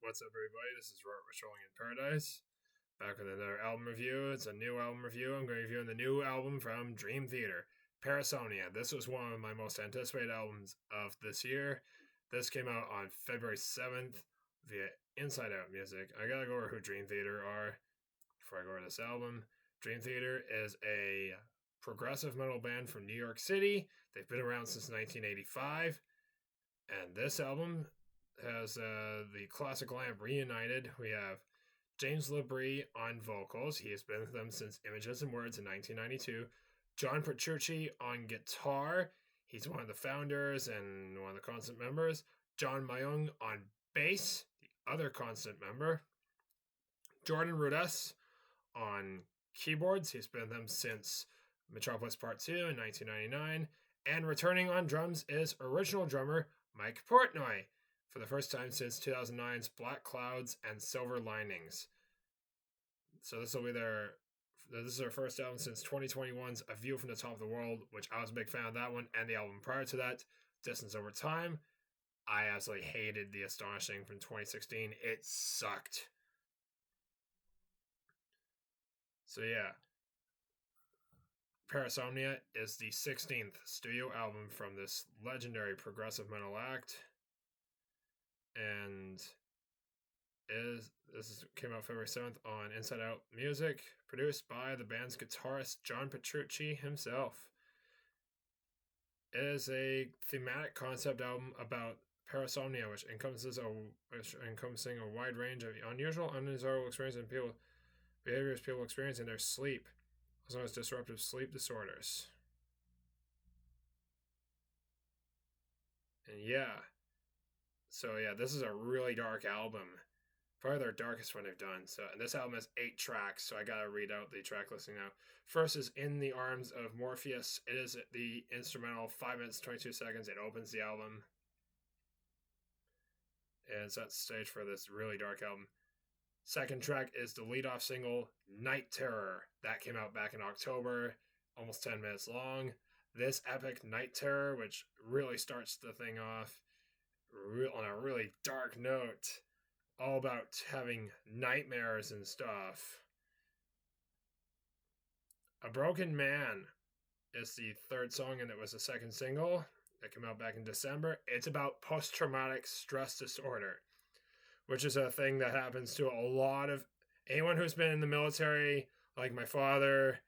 What's up, everybody? This is Robert Trolling in Paradise. Back with another album review. It's a new album review. I'm going to be reviewing the new album from Dream Theater, Parasomnia. This was one of my most anticipated albums of this year. This came out on February 7th via Inside Out Music. I gotta go over who Dream Theater are before I go over this album. Dream Theater is a progressive metal band from New York City. They've been around since 1985. And this album has the classic lineup reunited. We have James Labrie on vocals. He has been with them since Images and Words in 1992. John Petrucci on guitar. He's one of the founders and one of the constant members. John Myung on bass, the other constant member. Jordan Rudess on keyboards. He's been with them since Metropolis Part 2 in 1999. And returning on drums is original drummer Mike Portnoy for the first time since 2009's Black Clouds and Silver Linings. So this is their first album since 2021's A View from the Top of the World, which I was a big fan of that one, and the album prior to that, Distance Over Time. I absolutely hated The Astonishing from 2016. It sucked. So yeah, Parasomnia is the 16th studio album from this legendary progressive metal act, and came out February 7th on Inside Out Music, produced by the band's guitarist John Petrucci himself. It is a thematic concept album about parasomnia, which encompassing a wide range of unusual, undesirable experiences and behaviors people experience in their sleep, as well as disruptive sleep disorders. And this is a really dark album. Probably their darkest one they've done. And this album has 8 tracks, so I gotta read out the track listing now. First is In the Arms of Morpheus. It is the instrumental, 5 minutes 22 seconds. It opens the album, and it sets the stage for this really dark album. Second track is the lead-off single, Night Terror. That came out back in October, almost 10 minutes long. This epic Night Terror, which really starts the thing off on a really dark note, all about having nightmares and stuff. A Broken Man is the third song, and it was the second single that came out back in December. It's about post-traumatic stress disorder, which is a thing that happens to a lot of anyone who's been in the military, like my father.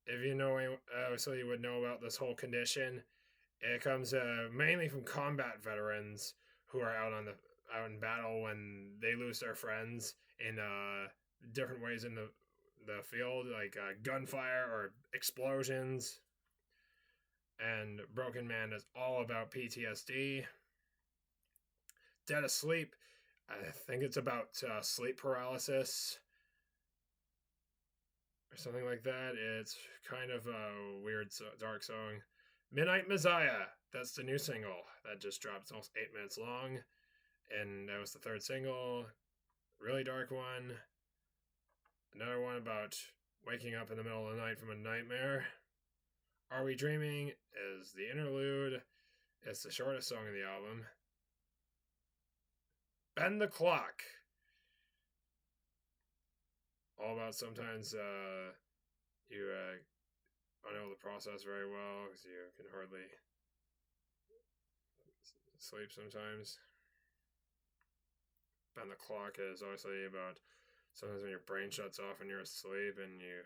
If you know, obviously you would know about this whole condition. It comes mainly from combat veterans who are out in battle when they lose their friends in different ways in the field, like gunfire or explosions. And Broken Man is all about PTSD. Dead Asleep, I think it's about sleep paralysis or something like that. It's kind of a weird, dark song. Midnight Messiah, that's the new single that just dropped. It's almost 8 minutes long, and that was the third single. Really dark one. Another one about waking up in the middle of the night from a nightmare. Are We Dreaming is the interlude. It's the shortest song in the album. Bend the Clock. All about sometimes you don't know the process very well because you can hardly sleep sometimes. Bend the Clock is obviously about sometimes when your brain shuts off and you're asleep and you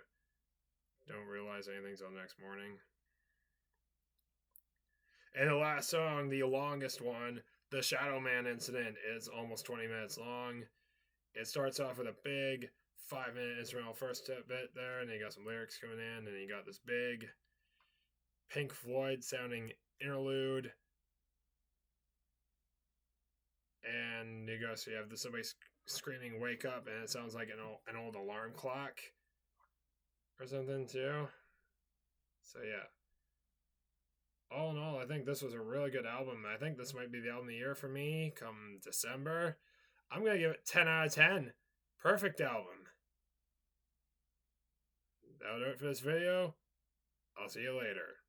don't realize anything until the next morning. And the last song, the longest one, The Shadow Man Incident, is almost 20 minutes long. It starts off with a big 5-minute instrumental first bit there, and then you got some lyrics coming in, and you got this big Pink Floyd sounding interlude. And you have somebody screaming "Wake Up," and it sounds like an old alarm clock or something too. So yeah. All in all, I think this was a really good album. I think this might be the album of the year for me come December. I'm going to give it 10 out of 10. Perfect album. That'll do it for this video. I'll see you later.